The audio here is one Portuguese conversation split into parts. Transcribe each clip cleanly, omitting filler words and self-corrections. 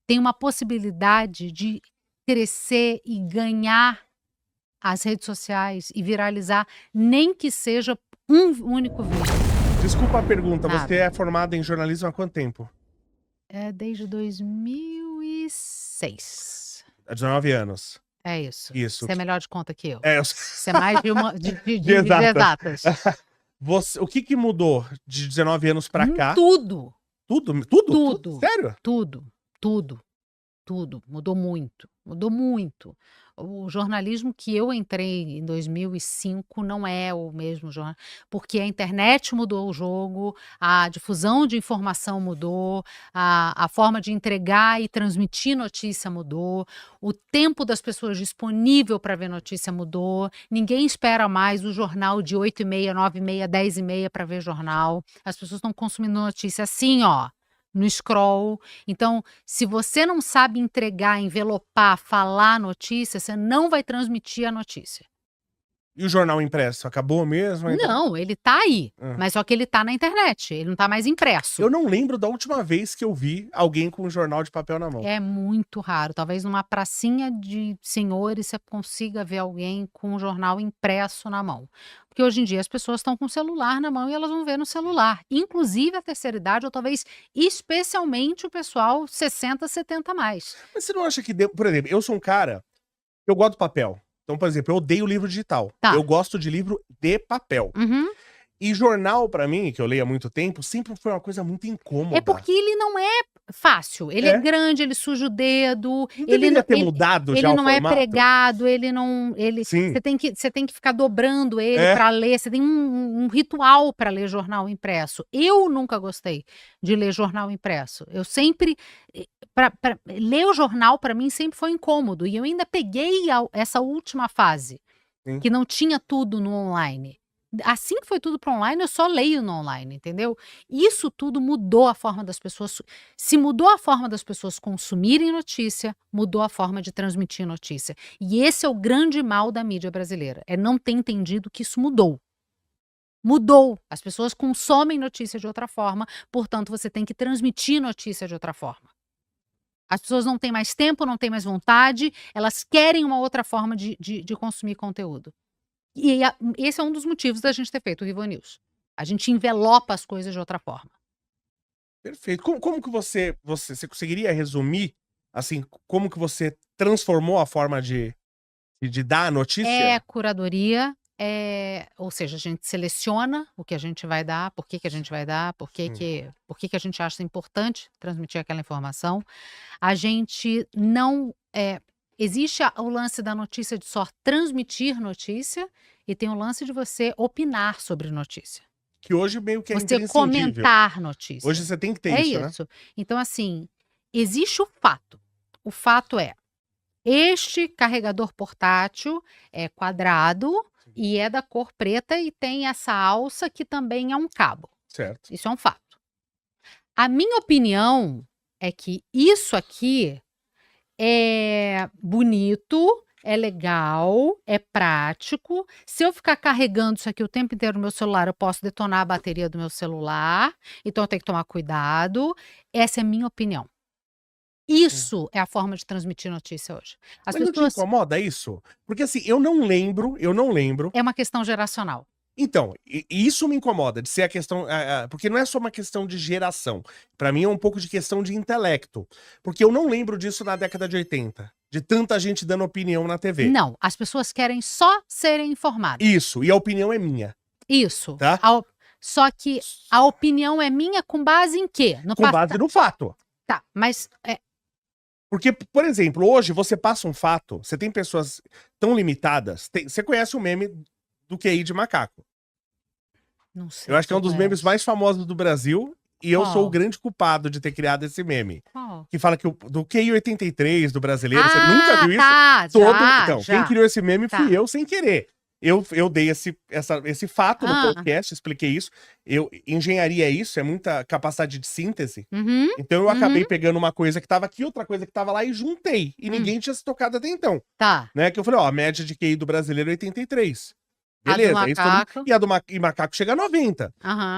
tem uma possibilidade de crescer e ganhar as redes sociais e viralizar, nem que seja um único vídeo. Desculpa a pergunta, Nada. você é formada em jornalismo há quanto tempo? Desde 2006. Há 19 anos. É isso. Isso. Você é melhor de conta que eu. É, eu Você é mais de exatas. exatas. O que mudou de 19 anos pra cá? Tudo. Tudo? Tudo? Tudo. Sério? Tudo. Mudou muito. Mudou muito. O jornalismo que eu entrei em 2005 não é o mesmo jornal, porque a internet mudou o jogo, a difusão de informação mudou, a forma de entregar e transmitir notícia mudou, o tempo das pessoas disponível para ver notícia mudou, ninguém espera mais o jornal de 8h30, 9h30, 10h30 para ver jornal, as pessoas estão consumindo notícia assim, ó, no scroll. Então, se você não sabe entregar, envelopar, falar a notícia, você não vai transmitir a notícia. E o jornal impresso? Acabou mesmo? Ainda... Não, ele tá aí, mas só que ele tá na internet, ele não tá mais impresso. Eu não lembro da última vez que eu vi alguém com um jornal de papel na mão. É muito raro, talvez numa pracinha de senhores você consiga ver alguém com um jornal impresso na mão. Porque hoje em dia as pessoas estão com o celular na mão e elas vão ver no celular. Inclusive a terceira idade, ou talvez especialmente o pessoal 60, 70 mais. Mas você não acha que, por exemplo, eu sou um cara, eu gosto do papel. Então, por exemplo, eu odeio livro digital. Tá. Eu gosto de livro de papel. Uhum. E jornal, pra mim, que eu leio há muito tempo, sempre foi uma coisa muito incômoda. É porque ele não é fácil, ele é grande, ele suja o dedo, Não ele deveria não, ter mudado já ele o não é formato? pregado, ele não, Sim. você tem que ficar dobrando ele para ler, você tem um ritual para ler jornal impresso. Eu nunca gostei de ler jornal impresso. Eu sempre, ler o jornal para mim sempre foi incômodo, e eu ainda peguei essa última fase, Sim. que não tinha tudo no online. Assim que foi tudo para online, eu só leio no online, entendeu? Isso tudo mudou a forma das pessoas. Se mudou a forma das pessoas consumirem notícia, mudou a forma de transmitir notícia. E esse é o grande mal da mídia brasileira, é não ter entendido que isso mudou. Mudou. As pessoas consomem notícia de outra forma, portanto, você tem que transmitir notícia de outra forma. As pessoas não têm mais tempo, não têm mais vontade, elas querem uma outra forma de consumir conteúdo. E esse é um dos motivos da gente ter feito o Rivo News. A gente envelopa as coisas de outra forma. Perfeito. Como que você conseguiria resumir, assim, como que você transformou a forma de dar a notícia? É curadoria, ou seja, a gente seleciona o que a gente vai dar, por que a gente vai dar, por que a gente acha importante transmitir aquela informação. A gente não... existe o lance da notícia de só transmitir notícia e tem o lance de você opinar sobre notícia. Que hoje meio que é você imprescindível. Comentar notícia. Hoje você tem que ter isso, né? É isso. Então, assim, existe o fato. O fato é, este carregador portátil é quadrado e é da cor preta e tem essa alça que também é um cabo. Certo. Isso é um fato. A minha opinião é que isso aqui é bonito, é legal, é prático. Se eu ficar carregando isso aqui o tempo inteiro no meu celular, eu posso detonar a bateria do meu celular. Então eu tenho que tomar cuidado. Essa é a minha opinião. Isso é a forma de transmitir notícia hoje. Mas não te incomoda isso? Porque assim, eu não lembro. É uma questão geracional. Então, isso me incomoda, de ser a questão... porque não é só uma questão de geração. Pra mim é um pouco de questão de intelecto. Porque eu não lembro disso na década de 80. De tanta gente dando opinião na TV. Não, as pessoas querem só serem informadas. Isso, e a opinião é minha. Isso. Tá? Só que a opinião é minha com base em quê? Com base no fato. Tá, mas... Porque, por exemplo, hoje você passa um fato, você tem pessoas tão limitadas... Você conhece o meme do QI de macaco? Não sei. Eu acho que é um dos memes mais famosos do Brasil. E eu sou o grande culpado de ter criado esse meme. Qual? Que fala que do QI 83 do brasileiro. Você nunca viu isso? Tá, quem criou esse meme fui eu sem querer. Eu dei esse fato no podcast, expliquei isso. Engenharia é isso, é muita capacidade de síntese. Então eu acabei pegando uma coisa que tava aqui, outra coisa que tava lá e juntei. E ninguém tinha se tocado até então. Tá. Né? Que eu falei, ó, a média de QI do brasileiro é 83. Beleza. A do macaco. E macaco chega a 90.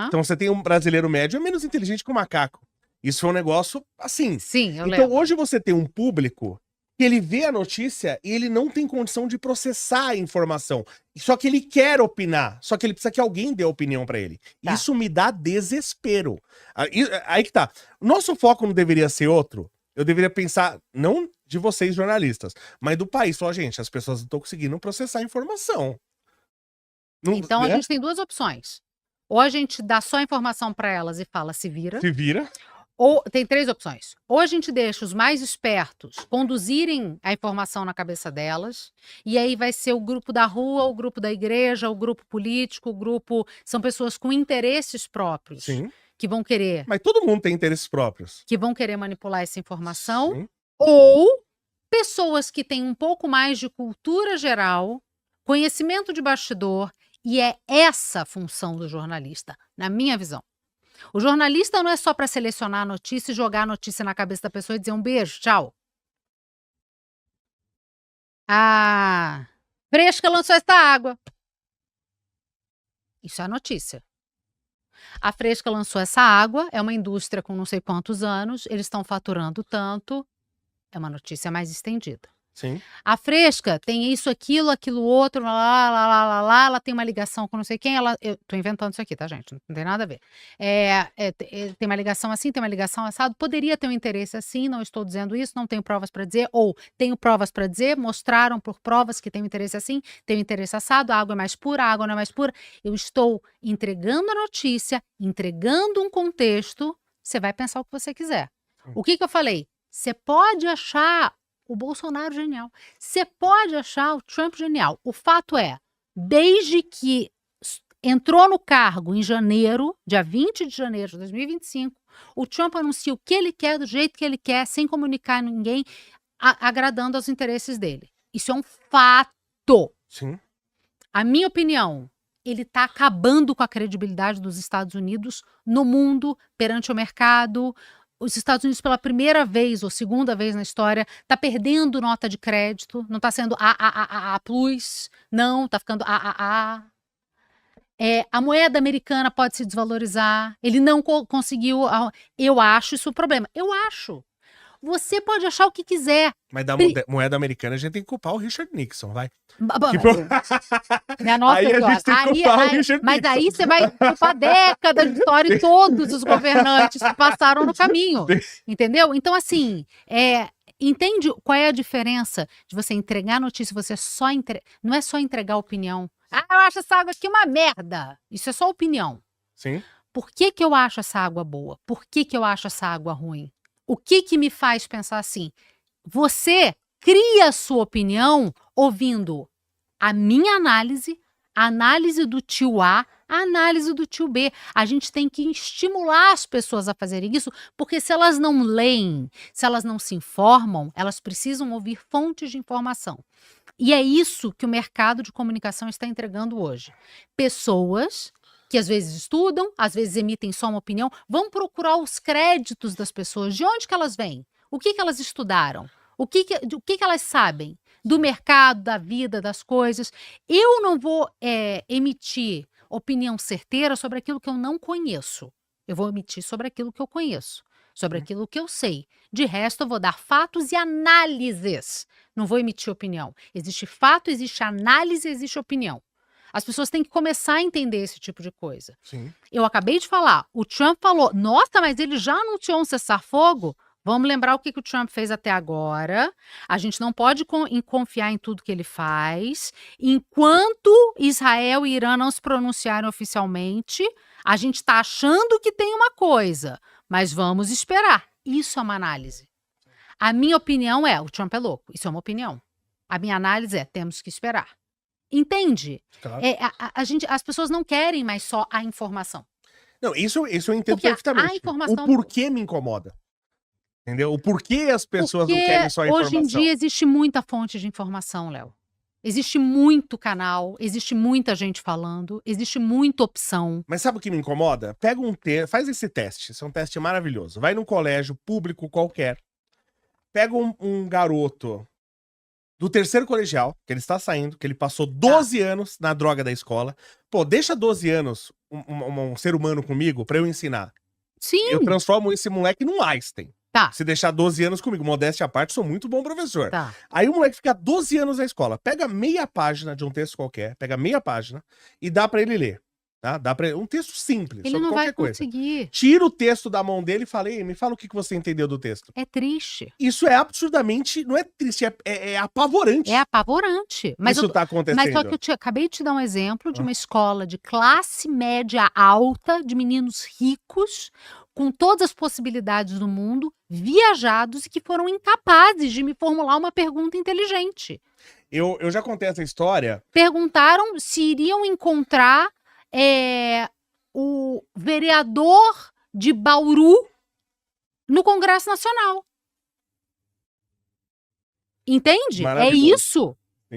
Então você tem um brasileiro médio é menos inteligente que um macaco. Isso foi um negócio assim. Sim, eu Então lembro. hoje você tem um público que ele vê a notícia e ele não tem condição de processar a informação. Só que ele quer opinar, só que ele precisa que alguém dê opinião pra ele. Tá. Isso me dá desespero. Aí que tá. Nosso foco não deveria ser outro? Eu deveria pensar, não de vocês jornalistas, mas do país. Falar, gente, as pessoas não estão conseguindo processar a informação. Não, Então né? a gente tem duas opções. Ou a gente dá só a informação pra elas e fala, se vira. Se vira. Ou tem três opções. Ou a gente deixa os mais espertos conduzirem a informação na cabeça delas, e aí vai ser o grupo da rua, o grupo da igreja, o grupo político, o grupo... São pessoas com interesses próprios. Sim. Que vão querer... Mas todo mundo tem interesses próprios. Que vão querer manipular essa informação. Sim. Ou pessoas que têm um pouco mais de cultura geral, conhecimento de bastidor, e é essa a função do jornalista, na minha visão. O jornalista não é só para selecionar a notícia e jogar a notícia na cabeça da pessoa e dizer um beijo, tchau. A Fresca lançou essa água. Isso é a notícia. A Fresca lançou essa água, é uma indústria com não sei quantos anos, eles estão faturando tanto, é uma notícia mais estendida. Sim. A Fresca tem isso, aquilo outro, ela tem uma ligação com não sei quem, eu tô inventando isso aqui, tá, gente? Não tem nada a ver. Tem uma ligação assim, tem uma ligação assado, poderia ter um interesse assim, não estou dizendo isso, não tenho provas para dizer, ou tenho provas para dizer, mostraram por provas que tem um interesse assim, tem um interesse assado, a água é mais pura, a água não é mais pura. Eu estou entregando a notícia, entregando um contexto, você vai pensar o que você quiser. O que eu falei? Você pode achar o Bolsonaro genial. Você pode achar o Trump genial. O fato é, desde que entrou no cargo em janeiro, dia 20 de janeiro de 2025, o Trump anuncia o que ele quer, do jeito que ele quer, sem comunicar a ninguém, agradando aos interesses dele. Isso é um fato. Sim. A minha opinião, ele está acabando com a credibilidade dos Estados Unidos no mundo, perante o mercado. Os Estados Unidos, pela primeira vez ou segunda vez na história, está perdendo nota de crédito, não está sendo A+, não, está ficando A. A moeda americana pode se desvalorizar, ele não conseguiu, eu acho isso um problema, eu acho. Você pode achar o que quiser. Mas da moeda americana a gente tem que culpar o Richard Nixon, vai. Nossa, aí a gente tem que culpar o Richard mas Nixon. aí você vai culpar décadas de história e todos os governantes que passaram no caminho. Entendeu? Então, assim, entende qual é a diferença de você entregar notícia, você só não é só entregar opinião. Eu acho essa água aqui uma merda. Isso é só opinião. Sim. Por que eu acho essa água boa? Por que eu acho essa água ruim? O que me faz pensar assim? Você cria a sua opinião ouvindo a minha análise, a análise do tio A, a análise do tio B. A gente tem que estimular as pessoas a fazerem isso, porque se elas não leem, se elas não se informam, elas precisam ouvir fontes de informação. E é isso que o mercado de comunicação está entregando hoje. Pessoas que às vezes estudam, às vezes emitem só uma opinião, vão procurar os créditos das pessoas, de onde que elas vêm, o que elas estudaram, o que elas sabem do mercado, da vida, das coisas. Eu não vou emitir opinião certeira sobre aquilo que eu não conheço. Eu vou emitir sobre aquilo que eu conheço, sobre aquilo que eu sei. De resto, eu vou dar fatos e análises. Não vou emitir opinião. Existe fato, existe análise, existe opinião. As pessoas têm que começar a entender esse tipo de coisa. Sim. Eu acabei de falar, o Trump falou, nossa, mas ele já anunciou um cessar-fogo? Vamos lembrar o que o Trump fez até agora. A gente não pode confiar em tudo que ele faz. Enquanto Israel e Irã não se pronunciarem oficialmente, a gente está achando que tem uma coisa, mas vamos esperar. Isso é uma análise. A minha opinião é, o Trump é louco. Isso é uma opinião. A minha análise é, temos que esperar. Entende? Claro. As pessoas não querem mais só a informação. Não, isso eu entendo porque perfeitamente. A informação... O porquê me incomoda. Entendeu? O porquê as pessoas não querem só a informação. Hoje em dia existe muita fonte de informação, Léo. Existe muito canal, existe muita gente falando, existe muita opção. Mas sabe o que me incomoda? Pega faz esse teste, esse é um teste maravilhoso. Vai num colégio público qualquer, pega um garoto do terceiro colegial, que ele está saindo, que ele passou 12 anos na droga da escola. Pô, deixa 12 anos um ser humano comigo pra eu ensinar. Eu Sim. transformo esse moleque num Einstein. Tá. Se deixar 12 anos comigo, modéstia à parte, sou muito bom professor. Tá. Aí o moleque fica 12 anos na escola, pega meia página de um texto qualquer, pega meia página e dá pra ele ler. Tá? Dá pra ele, um texto simples, Ele sobre não vai qualquer coisa. conseguir. Tira o texto da mão dele e fala, me fala o que você entendeu do texto. É triste. Isso é absurdamente, não é triste, é apavorante. É apavorante. Mas isso tá acontecendo. Mas só que eu acabei de te dar um exemplo de uma escola de classe média alta, de meninos ricos, com todas as possibilidades do mundo, viajados e que foram incapazes de me formular uma pergunta inteligente. Eu já contei essa história. Perguntaram se iriam encontrar o vereador de Bauru no Congresso Nacional. Entende? É isso.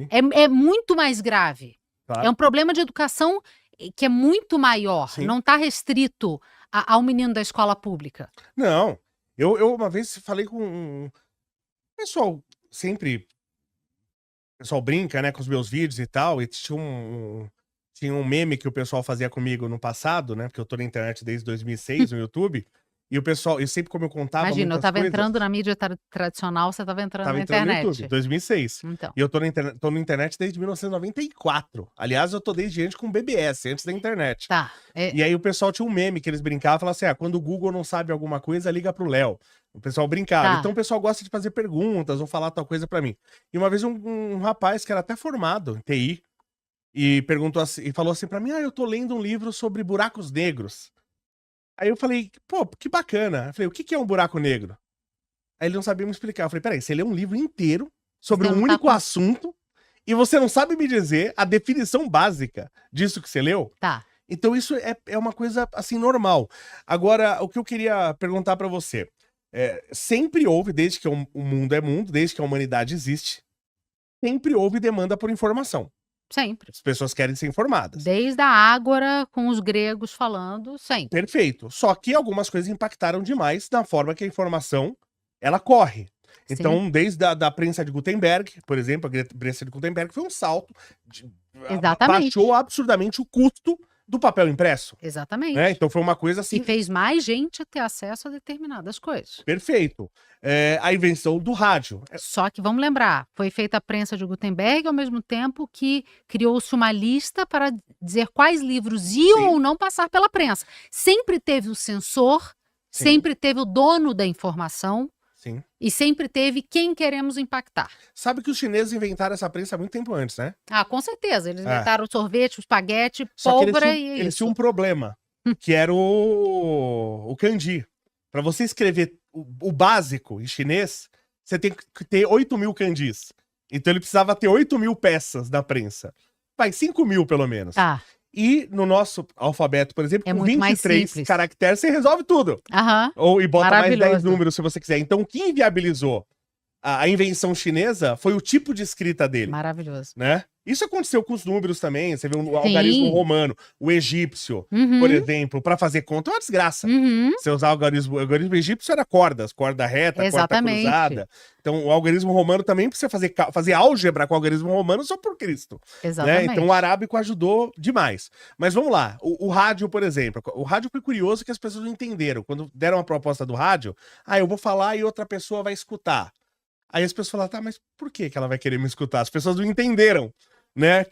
É muito mais grave. Claro. É um problema de educação que é muito maior. Sim. Não está restrito ao menino da escola pública. Não. Eu uma vez falei com um pessoal, sempre... O pessoal brinca, né, com os meus vídeos e tal, e tinha um meme que o pessoal fazia comigo no passado, né, porque eu tô na internet desde 2006, no YouTube, e o pessoal, sempre como eu contava Imagina, eu tava coisas, entrando na mídia tradicional, você tava entrando na internet. No YouTube, 2006. Então. E eu tô na internet desde 1994. Aliás, eu tô desde antes com o BBS, antes da internet. Tá. E aí o pessoal tinha um meme que eles brincavam, falavam assim, quando o Google não sabe alguma coisa, liga pro Léo. O pessoal brincava. Tá. Então o pessoal gosta de fazer perguntas ou falar tal coisa pra mim. E uma vez um rapaz que era até formado em TI, e perguntou assim, e falou assim pra mim, eu tô lendo um livro sobre buracos negros. Aí eu falei, pô, que bacana. Eu falei, o que é um buraco negro? Aí ele não sabia me explicar. Eu falei, peraí, você lê um livro inteiro sobre um único assunto e você não sabe me dizer a definição básica disso que você leu? Tá. Então isso é uma coisa, assim, normal. Agora, o que eu queria perguntar pra você. Sempre houve, desde que o mundo é mundo, desde que a humanidade existe, sempre houve demanda por informação. Sempre. As pessoas querem ser informadas. Desde a Ágora, com os gregos falando, sempre. Perfeito. Só que algumas coisas impactaram demais na forma que a informação, ela corre. Sim. Então, desde a prensa de Gutenberg, por exemplo, a prensa de Gutenberg foi um salto. Exatamente. Baixou absurdamente o custo do papel impresso. Exatamente. Né? Então foi uma coisa assim... E fez mais gente ter acesso a determinadas coisas. Perfeito. A invenção do rádio. Só que, vamos lembrar, foi feita a prensa de Gutenberg ao mesmo tempo que criou-se uma lista para dizer quais livros iam ou não passar pela prensa. Sempre teve o censor, sempre teve o dono da informação. Sim. E sempre teve quem queremos impactar. Sabe que os chineses inventaram essa prensa há muito tempo antes, né? Com certeza. Eles inventaram o sorvete, o espaguete, só pólvora eles tinham um problema, que era o kanji. Para você escrever o básico em chinês, você tem que ter 8.000 kanjis. Então ele precisava ter 8.000 peças da prensa. Vai, 5.000 pelo menos. Tá. E no nosso alfabeto, por exemplo, com muito 23 caracteres, você resolve tudo. Aham. E bota mais 10 números se você quiser. Então, quem viabilizou a invenção chinesa foi o tipo de escrita dele. Maravilhoso. Né? Isso aconteceu com os números também. Você vê o algarismo romano, o egípcio, por exemplo, para fazer conta é uma desgraça. Você usar o algarismo egípcio era corda reta, exatamente, corda cruzada. Então, o algarismo romano também precisa fazer álgebra com o algarismo romano só por Cristo. Exatamente. Né? Então, o arábico ajudou demais. Mas vamos lá. O rádio, por exemplo. O rádio foi curioso que as pessoas não entenderam. Quando deram a proposta do rádio, eu vou falar e outra pessoa vai escutar. Aí as pessoas falaram, mas por que ela vai querer me escutar? As pessoas não entenderam. Né?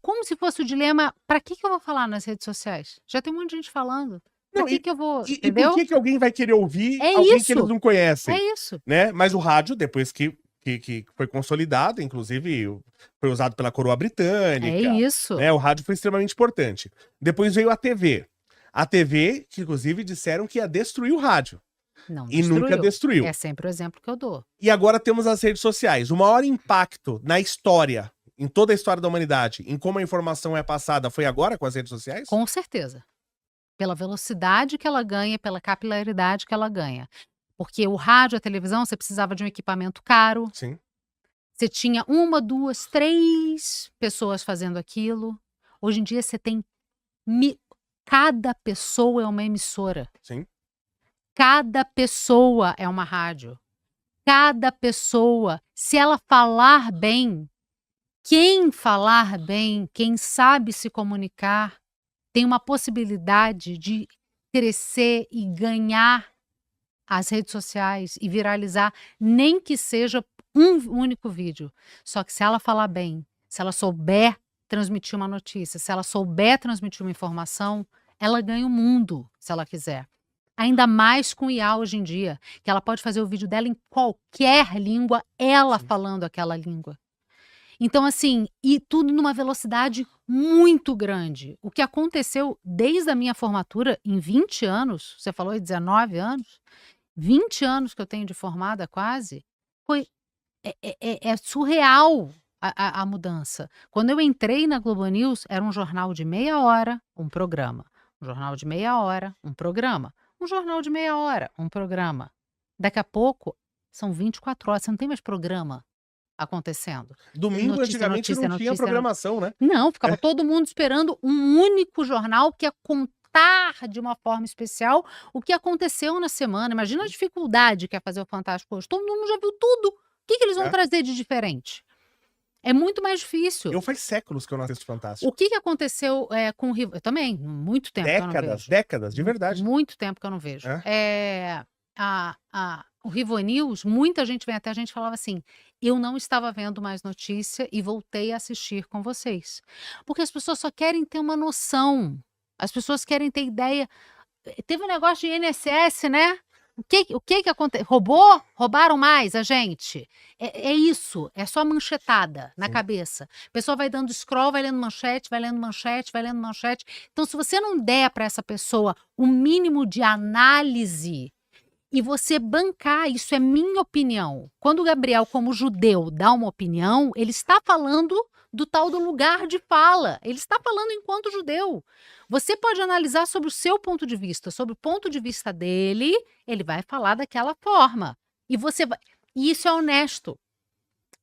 Como se fosse o dilema, pra que eu vou falar nas redes sociais? Já tem um monte de gente falando. Pra que eu vou, entendeu? E por que alguém vai querer ouvir alguém que eles não conhecem? É isso. Né? Mas o rádio, depois que foi consolidado, inclusive foi usado pela coroa britânica. É isso. Né? O rádio foi extremamente importante. Depois veio a TV. A TV, que inclusive disseram que ia destruir o rádio. Não e nunca destruiu. É sempre o exemplo que eu dou. E agora temos as redes sociais. O maior impacto na história, em toda a história da humanidade, em como a informação é passada, foi agora com as redes sociais? Com certeza. Pela velocidade que ela ganha, pela capilaridade que ela ganha. Porque o rádio, a televisão, você precisava de um equipamento caro. Sim. Você tinha 1, 2, 3 pessoas fazendo aquilo. Hoje em dia você tem... Cada pessoa é uma emissora. Sim. Cada pessoa é uma rádio. Cada pessoa, se ela falar bem, quem falar bem, quem sabe se comunicar, tem uma possibilidade de crescer e ganhar as redes sociais e viralizar, nem que seja um único vídeo. Só que se ela falar bem, se ela souber transmitir uma notícia, se ela souber transmitir uma informação, ela ganha o mundo, se ela quiser. Ainda mais com IA hoje em dia, que ela pode fazer o vídeo dela em qualquer língua, ela falando aquela língua. Então, assim, e tudo numa velocidade muito grande. O que aconteceu desde a minha formatura, em 20 anos, você falou em 19 anos, 20 anos que eu tenho de formada quase, foi é surreal a mudança. Quando eu entrei na Globo News, era um jornal de meia hora, um programa. Um jornal de meia hora, um programa. Um jornal de meia hora, um programa. Daqui a pouco, são 24 horas, você não tem mais programa acontecendo. Domingo, antigamente, não tinha programação, né? Não, ficava todo mundo esperando um único jornal que ia contar de uma forma especial o que aconteceu na semana. Imagina a dificuldade que é fazer o Fantástico hoje. Todo mundo já viu tudo. O que eles vão trazer de diferente? É muito mais difícil. Eu faz séculos que eu não assisto Fantástico. O que aconteceu com o Rivo? Eu também, muito tempo que eu não vejo. Décadas, de verdade. Muito tempo que eu não vejo. O Rivo News, muita gente vem até a gente falava assim, eu não estava vendo mais notícia e voltei a assistir com vocês. Porque as pessoas só querem ter uma noção. As pessoas querem ter ideia. Teve um negócio de INSS, né? O que aconteceu? Roubaram mais a gente? É isso, é só manchetada na cabeça. A pessoa vai dando scroll, vai lendo manchete, vai lendo manchete, vai lendo manchete. Então, se você não der para essa pessoa o mínimo de análise e você bancar, isso é minha opinião. Quando o Gabriel, como judeu, dá uma opinião, ele está falando do tal do lugar de fala. Ele está falando enquanto judeu. Você pode analisar sobre o seu ponto de vista, sobre o ponto de vista dele, ele vai falar daquela forma. E isso é honesto.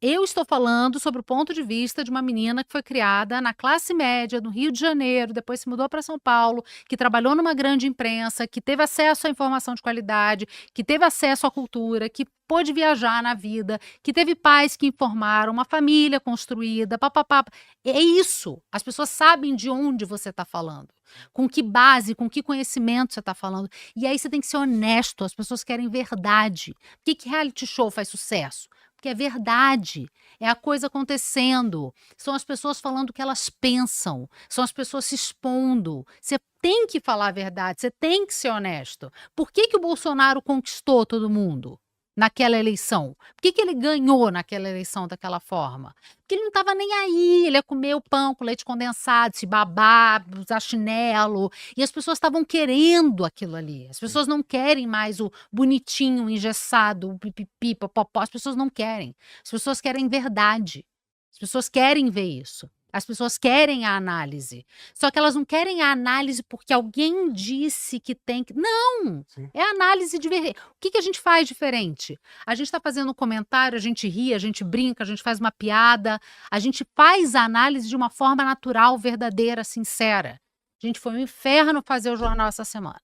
Eu estou falando sobre o ponto de vista de uma menina que foi criada na classe média, no Rio de Janeiro, depois se mudou para São Paulo, que trabalhou numa grande imprensa, que teve acesso à informação de qualidade, que teve acesso à cultura, que pôde viajar na vida, que teve pais que informaram, uma família construída, papapá. É isso. As pessoas sabem de onde você está falando, com que base, com que conhecimento você está falando. E aí você tem que ser honesto, as pessoas querem verdade. Por que reality show faz sucesso? Porque é verdade, é a coisa acontecendo, são as pessoas falando o que elas pensam, são as pessoas se expondo. Você tem que falar a verdade, você tem que ser honesto. Por que o Bolsonaro conquistou todo mundo naquela eleição? Por que ele ganhou naquela eleição daquela forma? Porque ele não estava nem aí, ele ia comer o pão com leite condensado, se babar, usar chinelo, e as pessoas estavam querendo aquilo ali. As pessoas não querem mais o bonitinho, engessado, o pipipi, popopó, as pessoas não querem. As pessoas querem verdade. As pessoas querem ver isso. As pessoas querem a análise. Só que elas não querem a análise porque alguém disse que tem que... Não! É a análise de verdade. O que a gente faz diferente? A gente está fazendo um comentário, a gente ri, a gente brinca, a gente faz uma piada, a gente faz a análise de uma forma natural, verdadeira, sincera. Gente, foi um inferno fazer o jornal essa semana.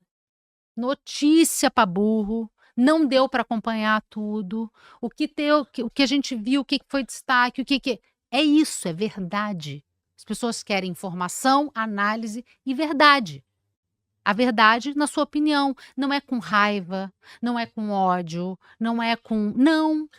Notícia para burro, não deu para acompanhar tudo. O que a gente viu, o que foi destaque, o que... É isso, é verdade. As pessoas querem informação, análise e verdade. A verdade, na sua opinião, não é com raiva, não é com ódio, não é com... Não,